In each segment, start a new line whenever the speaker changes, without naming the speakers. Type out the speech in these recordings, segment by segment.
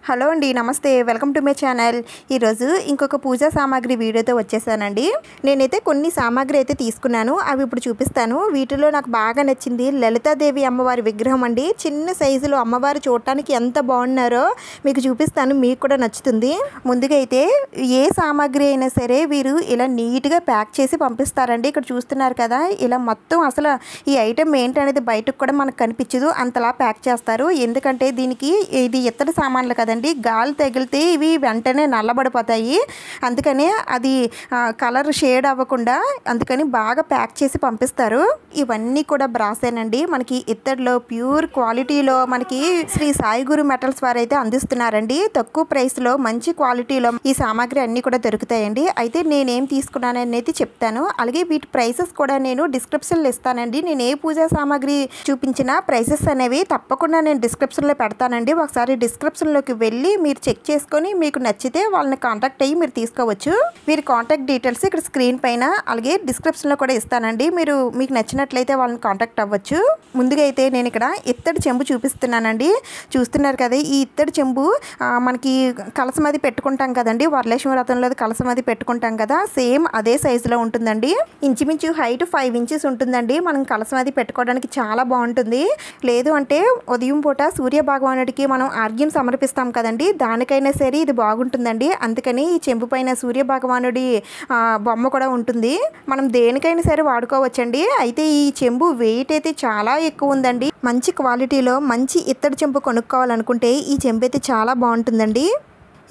Hello అండి, నమస్తే. Welcome to my channel. ఈరోజు ఇంకొక పూజా సామాగ్రి వీడియోతో వచ్చేసానండి. నేనైతే కొన్ని సామాగ్రి అయితే తీసుకున్నాను, అవి ఇప్పుడు చూపిస్తాను. వీటిలో నాకు బాగా నచ్చింది లలితాదేవి అమ్మవారి విగ్రహం అండి. చిన్న సైజులో అమ్మవారు చూడటానికి ఎంత బాగున్నారో మీకు చూపిస్తాను, మీకు కూడా నచ్చుతుంది. ముందుగా అయితే ఏ సామాగ్రి అయినా సరే వీరు ఇలా నీట్గా ప్యాక్ చేసి పంపిస్తారండి. ఇక్కడ చూస్తున్నారు కదా, ఇలా మొత్తం అసలు ఈ ఐటెం ఏంటనేది బయటకు కూడా మనకు కనిపించదు, అంతలా ప్యాక్ చేస్తారు. ఎందుకంటే దీనికి ఇది ఇత్తడి సామాన్లు కదండి, గాలి తగిలితే ఇవి వెంటనే నల్లబడిపోతాయి. అందుకని అది కలర్ షేడ్ అవ్వకుండా అందుకని బాగా ప్యాక్ చేసి పంపిస్తారు. ఇవన్నీ కూడా బ్రాసేనండి, మనకి ఇత్తడిలో ప్యూర్ క్వాలిటీలో మనకి శ్రీ సాయి గురు మెటల్స్ వారు అయితే అందిస్తున్నారండి. తక్కువ ప్రైస్లో మంచి క్వాలిటీలో ఈ సామాగ్రి అన్నీ కూడా దొరుకుతాయండి. అయితే నేనేం తీసుకున్నానని అయితే చెప్తాను, అలాగే వీటి ప్రైసెస్ కూడా నేను డిస్క్రిప్షన్లో ఇస్తానండి. నేను ఏ పూజా సామాగ్రి చూపించినా ప్రైసెస్ అనేవి తప్పకుండా నేను డిస్క్రిప్షన్లో పెడతానండి. ఒకసారి డిస్క్రిప్షన్లోకి వెళ్ళి మీరు చెక్ చేసుకొని మీకు నచ్చితే వాళ్ళని కాంటాక్ట్ అయ్యి మీరు తీసుకోవచ్చు. వీరి కాంటాక్ట్ డీటెయిల్స్ ఇక్కడ స్క్రీన్ పైన అలాగే డిస్క్రిప్షన్లో కూడా ఇస్తానండి. మీకు నచ్చినట్లయితే వాళ్ళని కాంటాక్ట్ అవ్వచ్చు. ముందుగా అయితే నేను ఇక్కడ ఇత్తడి చెంబు చూపిస్తున్నానండి. చూస్తున్నారు కదా, ఈ ఇత్తడి చెంబు మనకి కలసం అది పెట్టుకుంటాం కదండి, వరలక్ష్మి వ్రతంలో కలసం అది పెట్టుకుంటాం కదా, సేమ్ అదే సైజులో ఉంటుందండి. ఇంచుమించు హైట్ 5 ఇంచెస్ ఉంటుందండి. మనం కలసం అది పెట్టుకోవడానికి చాలా బాగుంటుంది. లేదు అంటే ఉదయం పూట సూర్య భగవానుడికి మనం ఆర్ఘ్యం సమర్పిస్తాం కదండి, దానికైనా సరే ఇది బాగుంటుందండి. అందుకని ఈ చెంబు పైన సూర్య భగవానుడి బొమ్మ కూడా ఉంటుంది. మనం దేనికైనా సరే వాడుకోవచ్చండి. అయితే ఈ చెంబు వెయిట్ అయితే చాలా ఎక్కువ ఉందండి. మంచి క్వాలిటీలో మంచి ఇత్తడి చెంబు కొనుక్కోవాలనుకుంటే ఈ చెంబు అయితే చాలా బాగుంటుందండి.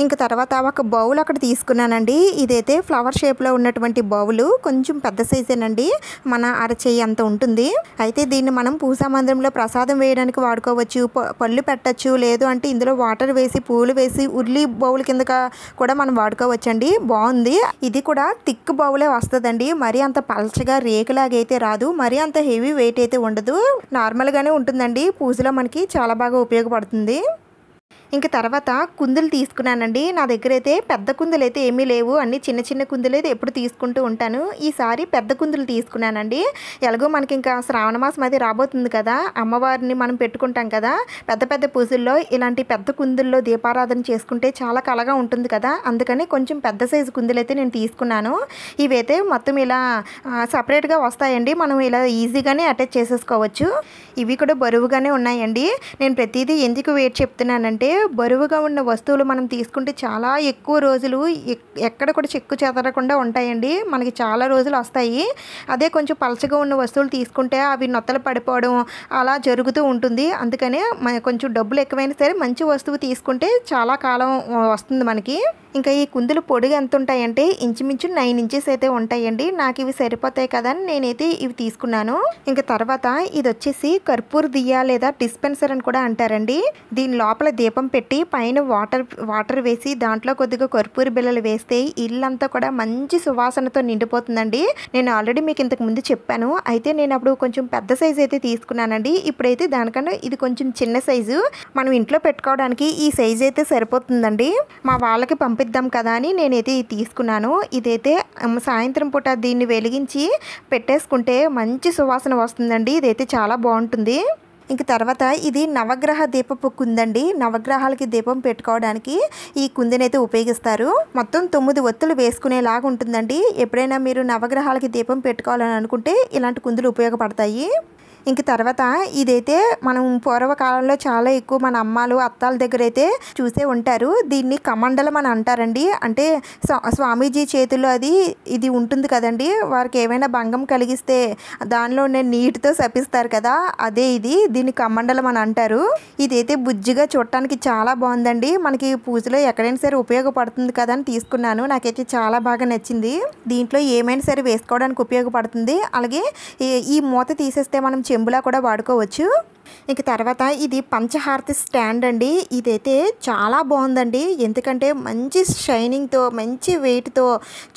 ఇంకా తర్వాత ఒక బౌల్ అక్కడ తీసుకున్నానండి. ఇదైతే ఫ్లవర్ షేప్లో ఉన్నటువంటి బౌలు, కొంచెం పెద్ద సైజేనండి, మన అరచేయి అంత ఉంటుంది. అయితే దీన్ని మనం పూజా మందిరంలో ప్రసాదం వేయడానికి వాడుకోవచ్చు, పళ్ళు పెట్టచ్చు, లేదు అంటే ఇందులో వాటర్ వేసి పూలు వేసి ఉర్లి బౌల్ కింద కూడా మనం వాడుకోవచ్చండి. బాగుంది. ఇది కూడా థిక్ బౌలే వస్తుందండి, మరీ అంత పలచగా రేకులాగా అయితే రాదు, మరీ అంత హెవీ వెయిట్ అయితే ఉండదు, నార్మల్గానే ఉంటుందండి. పూజలో మనకి చాలా బాగా ఉపయోగపడుతుంది. ఇంకా తర్వాత కుందులు తీసుకున్నానండి. నా దగ్గర అయితే పెద్ద కుందులు అయితే ఏమీ లేవు, అన్ని చిన్న చిన్న కుందులు అయితే ఎప్పుడు తీసుకుంటూ ఉంటాను. ఈసారి పెద్ద కుందులు తీసుకున్నానండి. ఎలాగో మనకి ఇంకా శ్రావణ మాసం అది రాబోతుంది కదా, అమ్మవారిని మనం పెట్టుకుంటాం కదా, పెద్ద పెద్ద పూజల్లో ఇలాంటి పెద్ద కుందుల్లో దీపారాధన చేసుకుంటే చాలా కళగా ఉంటుంది కదా, అందుకని కొంచెం పెద్ద సైజు కుందులు అయితే నేను తీసుకున్నాను. ఇవైతే మొత్తం ఇలా సపరేట్గా వస్తాయండి, మనం ఇలా ఈజీగానే అటాచ్ చేసేసుకోవచ్చు. ఇవి కూడా బరువుగానే ఉన్నాయండి. నేను ప్రతిదీ ఎందుకు వెయిట్ చెప్తున్నానంటే, బరువుగా ఉన్న వస్తువులు మనం తీసుకుంటే చాలా ఎక్కువ రోజులు ఎక్కడ కూడా చెక్కు చెదరకుండా ఉంటాయండి, మనకి చాలా రోజులు వస్తాయి. అదే కొంచెం పలచగా ఉన్న వస్తువులు తీసుకుంటే అవి నొత్తలు పడిపోవడం అలా జరుగుతూ ఉంటుంది. అందుకనే కొంచెం డబ్బులు ఎక్కువైనా సరే మంచి వస్తువు తీసుకుంటే చాలా కాలం వస్తుంది మనకి. ఇంకా ఈ కుందులు పొడుగు ఎంత ఉంటాయంటే ఇంచుమించు 9 ఇంచెస్ అయితే ఉంటాయండి. నాకు ఇవి సరిపోతాయి కదా అని నేనైతే ఇవి తీసుకున్నాను. ఇంకా తర్వాత ఇది వచ్చేసి కర్పూర దియ్య లేదా డిస్పెన్సర్ అని కూడా అంటారండి. దీని లోపల దీపం పెట్టి పైన వాటర్ వేసి దాంట్లో కొద్దిగా కర్పూర బిళ్ళలు వేస్తే ఇల్లంతా కూడా మంచి సువాసనతో నిండిపోతుందండి. నేను ఆల్రెడీ మీకు ఇంతకు ముందు చెప్పాను. అయితే నేను అప్పుడు కొంచెం పెద్ద సైజు అయితే తీసుకున్నానండి. ఇప్పుడైతే దానికన్నా ఇది కొంచెం చిన్న సైజు, మనం ఇంట్లో పెట్టుకోవడానికి ఈ సైజు అయితే సరిపోతుందండి. మా వాళ్ళకి పంపిద్దాం కదా అని నేనైతే ఇది తీసుకున్నాను. ఇదైతే సాయంత్రం పూట దీన్ని వెలిగించి పెట్టేసుకుంటే మంచి సువాసన వస్తుందండి. ఇదైతే చాలా బాగుంటుంది. ఇంక తర్వాత ఇది నవగ్రహ దీపపు కుందండి. నవగ్రహాలకి దీపం పెట్టుకోవడానికి ఈ కుందినైతే ఉపయోగిస్తారు. మొత్తం 9 ఒత్తులు వేసుకునేలాగా ఉంటుందండి. ఎప్పుడైనా మీరు నవగ్రహాలకి దీపం పెట్టుకోవాలని అనుకుంటే ఇలాంటి కుందులు ఉపయోగపడతాయి. ఇంక తర్వాత ఇదైతే మనం పూర్వకాలంలో చాలా ఎక్కువ మన అమ్మాలు అత్తాల దగ్గర అయితే చూసే ఉంటారు. దీన్ని కమండలం అని అంటారండి. అంటే స్వామీజీ చేతుల్లో ఇది ఉంటుంది కదండి, వారికి ఏమైనా భంగం కలిగిస్తే దానిలో నీటితో శపిస్తారు కదా, అదే దీన్ని కమండలం అని అంటారు. ఇదైతే బుజ్జిగా చూడటానికి చాలా బాగుందండి. మనకి పూజలో ఎక్కడైనా సరే ఉపయోగపడుతుంది కదా అని తీసుకున్నాను. నాకైతే చాలా బాగా నచ్చింది. దీంట్లో ఏమైనా సరే వేసుకోవడానికి ఉపయోగపడుతుంది. అలాగే ఈ మూత తీసేస్తే మనం చెంబులా కూడా వాడుకోవచ్చు. ఇంక తర్వాత ఇది పంచహారతి స్టాండ్ అండి. ఇదైతే చాలా బాగుందండి, ఎందుకంటే మంచి షైనింగ్తో మంచి వెయిట్తో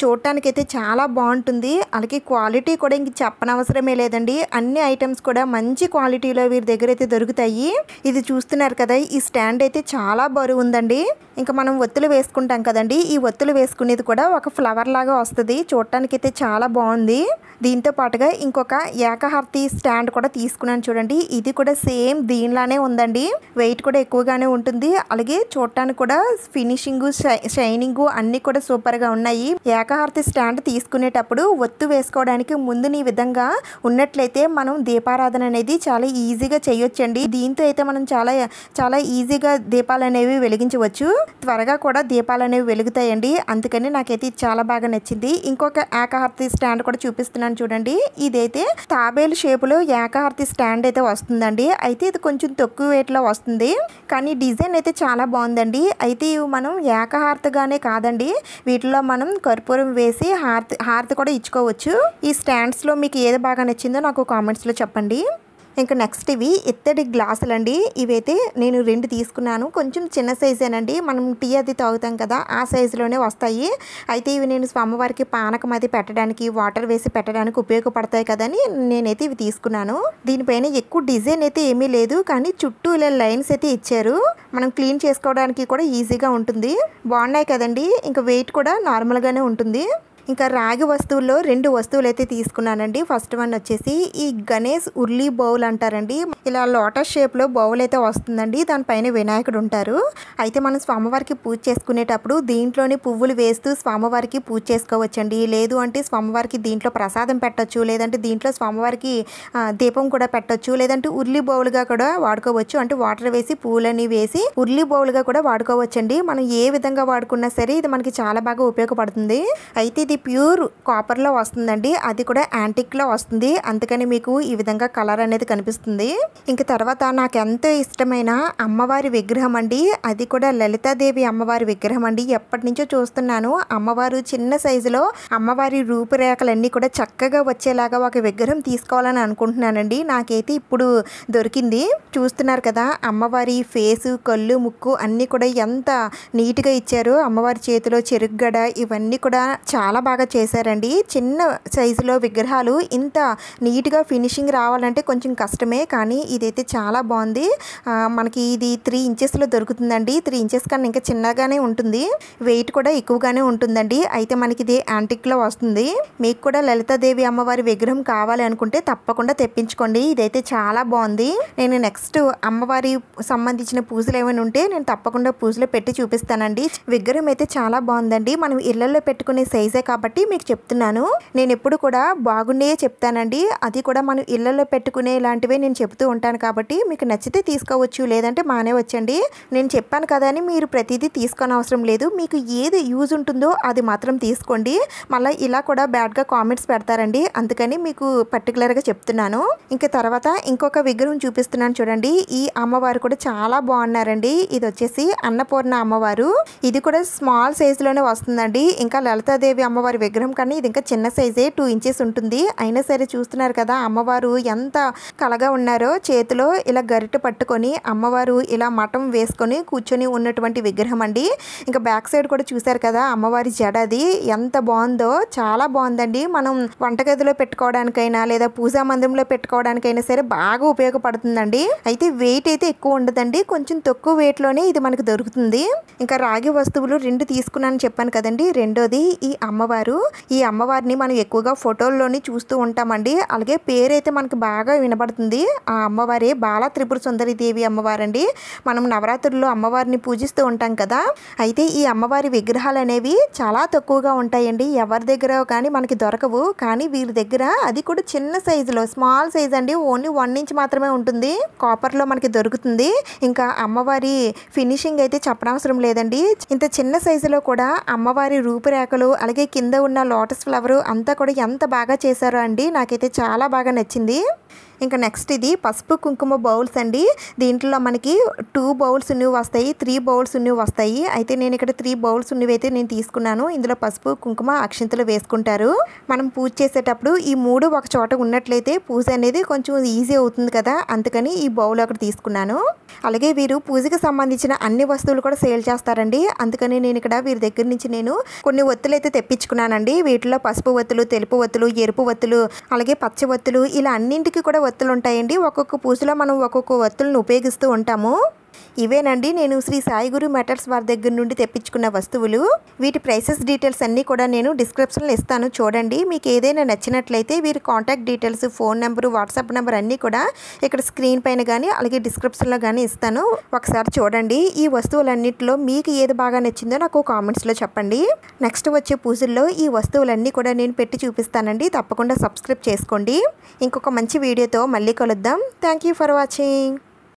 చూడటానికైతే చాలా బాగుంటుంది. అలాగే క్వాలిటీ కూడా ఇంక చెప్పనవసరమే లేదండి. అన్ని ఐటమ్స్ కూడా మంచి క్వాలిటీలో వీరి దగ్గర అయితే దొరుకుతాయి. ఇది చూస్తున్నారు కదా, ఈ స్టాండ్ అయితే చాలా బరువు ఉందండి. ఇంకా మనం ఒత్తులు వేసుకుంటాం కదండి, ఈ ఒత్తులు వేసుకునేది కూడా ఒక ఫ్లవర్ లాగా వస్తుంది. చూడటానికైతే చాలా బాగుంది. దీంతో పాటుగా ఇంకొక ఏకహారతి స్టాండ్ కూడా తీసుకున్నాను చూడండి. ఇది కూడా సేమ్ దీనిలానే ఉందండి. వెయిట్ కూడా ఎక్కువగానే ఉంటుంది. అలాగే చూడటానికి కూడా ఫినిషింగ్ షైనింగ్ అన్నీ కూడా సూపర్గా ఉన్నాయి. ఏకహారతి స్టాండ్ తీసుకునేటప్పుడు ఒత్తు వేసుకోవడానికి ముందు ఈ విధంగా ఉన్నట్లయితే మనం దీపారాధన అనేది చాలా ఈజీగా చేయొచ్చండి. దీంతో అయితే మనం చాలా చాలా ఈజీగా దీపాలు అనేవి వెలిగించవచ్చు. త్వరగా కూడా దీపాలు అనేవి వెలుగుతాయండి. అందుకని నాకైతే చాలా బాగా నచ్చింది. ఇంకొక ఏకహారతి స్టాండ్ కూడా చూపిస్తున్నాను చూడండి. ఇదైతే తాబేలు షేపులో ఏకహారతి స్టాండ్ అయితే వస్తుందండి. అయితే ఇది కొంచెం తక్కువ వెయిట్లో వస్తుంది, కానీ డిజైన్ అయితే చాలా బాగుందండి. అయితే ఇవి మనం ఏకహారతిగానే కాదండి, వీటిలో మనం కర్పూరం వేసి హారతి కూడా ఇచ్చుకోవచ్చు. ఈ స్టాండ్స్లో మీకు ఏది బాగా నచ్చిందో నాకు కామెంట్స్లో చెప్పండి. ఇంకా నెక్స్ట్ ఇవి ఇత్తడి గ్లాసులు అండి. ఇవైతే నేను 2 తీసుకున్నాను. కొంచెం చిన్న సైజేనండి, మనం టీ అది తాగుతాం కదా ఆ సైజులోనే వస్తాయి. అయితే ఇవి నేను స్వామివారికి పానకం అది పెట్టడానికి, వాటర్ వేసి పెట్టడానికి ఉపయోగపడతాయి కదని నేనైతే ఇవి తీసుకున్నాను. దీనిపైన ఎక్కువ డిజైన్ అయితే ఏమీ లేదు, కానీ చుట్టూ ఇలా లైన్స్ అయితే ఇచ్చారు. మనం క్లీన్ చేసుకోవడానికి కూడా ఈజీగా ఉంటుంది. బాగున్నాయి కదండి. ఇంకా వెయిట్ కూడా నార్మల్గానే ఉంటుంది. ఇంకా రాగి వస్తువుల్లో 2 వస్తువులు అయితే తీసుకున్నానండి. ఫస్ట్ వన్ వచ్చేసి ఈ గణేష్ ఉర్లీ బౌల్ అంటారండి. ఇలా లోటస్ షేప్లో బౌల్ అయితే వస్తుందండి. దానిపైన వినాయకుడు ఉంటారు. అయితే మనం స్వామివారికి పూజ చేసుకునేటప్పుడు దీంట్లోని పువ్వులు వేస్తూ స్వామివారికి పూజ చేసుకోవచ్చండి. లేదు అంటే స్వామివారికి దీంట్లో ప్రసాదం పెట్టచ్చు, లేదంటే దీంట్లో స్వామివారికి దీపం కూడా పెట్టచ్చు, లేదంటే ఉర్లీ బౌల్గా కూడా వాడుకోవచ్చు. అంటే వాటర్ వేసి పూలని వేసి ఉర్లీ బౌల్గా కూడా వాడుకోవచ్చండి. మనం ఏ విధంగా వాడుకున్నా సరే ఇది మనకి చాలా బాగా ఉపయోగపడుతుంది. అయితే ఇది ప్యూర్ కాపర్లో వస్తుందండి, అది కూడా యాంటిక్లో వస్తుంది. అందుకని మీకు ఈ విధంగా కలర్ అనేది కనిపిస్తుంది. ఇంక తర్వాత నాకు ఎంతో ఇష్టమైన అమ్మవారి విగ్రహం అండి. అది కూడా లలితాదేవి అమ్మవారి విగ్రహం అండి. ఎప్పటి నుంచో చూస్తున్నాను. అమ్మవారు చిన్న సైజులో అమ్మవారి రూపురేఖలన్నీ కూడా చక్కగా వచ్చేలాగా ఒక విగ్రహం తీసుకోవాలని అనుకుంటున్నానండి. నాకైతే ఇప్పుడు దొరికింది. చూస్తున్నారు కదా అమ్మవారి ఫేసు, కళ్ళు, ముక్కు అన్నీ కూడా ఎంత నీట్గా ఇచ్చారు. అమ్మవారి చేతిలో చెరుగ్గడ ఇవన్నీ కూడా చాలా బాగా చేశారండి. చిన్న సైజులో విగ్రహాలు ఇంత నీట్గా ఫినిషింగ్ రావాలంటే కొంచెం కష్టమే, కానీ ఇదైతే చాలా బాగుంది. మనకి ఇది 3 ఇంచెస్లో దొరుకుతుందండి. 3 ఇంచెస్ కన్నా ఇంకా చిన్నగానే ఉంటుంది. వెయిట్ కూడా ఎక్కువగానే ఉంటుందండి. అయితే మనకి ఇది యాంటిక్లో వస్తుంది. మీకు కూడా లలితాదేవి అమ్మవారి విగ్రహం కావాలి అనుకుంటే తప్పకుండా తెప్పించుకోండి. ఇదైతే చాలా బాగుంది. నేను నెక్స్ట్ అమ్మవారి సంబంధించిన పూజలు ఏమైనా ఉంటే నేను తప్పకుండా పూజలో పెట్టి చూపిస్తానండి. విగ్రహం అయితే చాలా బాగుందండి. మనం ఇళ్లలో పెట్టుకునే సైజే కాబట్టి మీకు చెప్తున్నాను. నేను ఎప్పుడు కూడా బాగుండే చెప్తానండి. అది కూడా మనం ఇళ్లలో పెట్టుకునే ఇలాంటివే నేను చెప్తూ ఉంటాను కాబట్టి మీకు నచ్చితే తీసుకోవచ్చు, లేదంటే మానేవచ్చండి. నేను చెప్పాను కదా అని మీరు ప్రతిదీ తీసుకొని అవసరం లేదు. మీకు ఏది యూజ్ ఉంటుందో అది మాత్రం తీసుకోండి. మళ్ళీ ఇలా కూడా బ్యాడ్గా కామెంట్స్ పెడతారండి. అందుకని మీకు పర్టికులర్గా చెప్తున్నాను. ఇంకా తర్వాత ఇంకొక విగ్రహం చూపిస్తున్నాను చూడండి. ఈ అమ్మవారు కూడా చాలా బాగున్నారండి. ఇది వచ్చేసి అన్నపూర్ణ అమ్మవారు. ఇది కూడా స్మాల్ సైజులోనే వస్తుందండి. ఇంకా లలితాదేవి అమ్మవారి విగ్రహం కానీ ఇది ఇంకా చిన్న సైజే, 2 ఇంచెస్ ఉంటుంది. అయినా సరే చూస్తున్నారు కదా అమ్మవారు ఎంత కలగా ఉన్నారో. చేతిలో ఇలా గరిటె పట్టుకొని అమ్మవారు ఇలా మఠం వేసుకొని కూర్చొని ఉన్నటువంటి విగ్రహం అండి. ఇంకా బ్యాక్ సైడ్ కూడా చూసారు కదా అమ్మవారి జడది ఎంత బాగుందో. చాలా బాగుందండి. మనం వంటగదిలో పెట్టుకోవడానికైనా లేదా పూజా మందిరంలో పెట్టుకోవడానికైనా సరే బాగా ఉపయోగపడుతుందండి. అయితే వెయిట్ అయితే ఎక్కువ ఉండదండి, కొంచెం తక్కువ వెయిట్లోనే ఇది మనకు దొరుకుతుంది. ఇంకా రాగి వస్తువులు 2 తీసుకున్నాను చెప్పాను కదండి. రెండోది ఈ అమ్మవారు. ఈ అమ్మవారిని మనం ఎక్కువగా ఫోటోల్లోని చూస్తూ ఉంటామండి. అలాగే పేరైతే మనకు బాగా వినబడుతుంది. ఆ అమ్మవారే బాల త్రిపుర సుందరి దేవి అమ్మవారండి. మనం నవరాత్రుల్లో అమ్మవారిని పూజిస్తూ ఉంటాం కదా. అయితే ఈ అమ్మవారి విగ్రహాలు అనేవి చాలా తక్కువగా ఉంటాయండి. ఎవరి దగ్గర కానీ మనకి దొరకవు. కానీ వీరి దగ్గర అది కూడా చిన్న సైజులో, స్మాల్ సైజ్ అండి. ఓన్లీ 1 ఇంచ్ మాత్రమే ఉంటుంది. కాపర్లో మనకి దొరుకుతుంది. ఇంకా అమ్మవారి ఫినిషింగ్ అయితే చెప్పనవసరం లేదండి. ఇంత చిన్న సైజులో కూడా అమ్మవారి రూపురేఖలు అలాగే కింద ఉన్న లోటస్ ఫ్లవర్ అంతా కూడా ఎంత బాగా చేశారో అండి. నాకైతే చాలా బాగా నచ్చింది. ఇంకా నెక్స్ట్ ఇది పసుపు కుంకుమ బౌల్స్ అండి. దీంట్లో మనకి 2 బౌల్స్ ఉన్నవి వస్తాయి, 3 బౌల్స్ ఉన్నవి వస్తాయి. అయితే నేను ఇక్కడ 3 బౌల్స్ ఉన్నవి అయితే నేను తీసుకున్నాను. ఇందులో పసుపు కుంకుమ అక్షింతలు వేసుకుంటారు. మనం పూజ చేసేటప్పుడు ఈ 3 ఒక చోట ఉన్నట్లయితే పూజ అనేది కొంచెం ఈజీ అవుతుంది కదా. అందుకని ఈ బౌల్ ఒకటి తీసుకున్నాను. అలాగే వీరు పూజకి సంబంధించిన అన్ని వస్తువులు కూడా సేల్ చేస్తారండి. అందుకని నేను ఇక్కడ వీరి దగ్గర నుంచి నేను కొన్ని ఒత్తులు అయితే తెప్పించుకున్నానండి. వీటిలో పసుపు ఒత్తులు, తెలుపు ఒత్తులు, ఎరుపు ఒత్తులు, అలాగే పచ్చ ఒత్తులు ఇలా అన్నింటికి కూడా ఒత్తులు ఉంటాయండి. ఒక్కొక్క పూజలో మనం ఒక్కొక్క ఒత్తులను ఉపయోగిస్తూ ఉంటాము. ఇవేనండి నేను శ్రీ సాయి గురు మెటల్స్ వారి దగ్గర నుండి తెప్పించుకున్న వస్తువులు. వీటి ప్రైసెస్ డీటెయిల్స్ అన్నీ కూడా నేను డిస్క్రిప్షన్లో ఇస్తాను, చూడండి. మీకు ఏదైనా నచ్చినట్లయితే వీరి contact details, phone number, WhatsApp number అన్నీ కూడా ఇక్కడ స్క్రీన్ పైన కానీ అలాగే డిస్క్రిప్షన్లో కానీ ఇస్తాను, ఒకసారి చూడండి. ఈ వస్తువులన్నింటిలో మీకు ఏది బాగా నచ్చిందో నాకు కామెంట్స్లో చెప్పండి. నెక్స్ట్ వచ్చే పూజల్లో ఈ వస్తువులన్నీ కూడా నేను పెట్టి చూపిస్తానండి, తప్పకుండా సబ్స్క్రైబ్ చేసుకోండి. ఇంకొక మంచి వీడియోతో మళ్ళీ కలుద్దాం. Thank you for watching.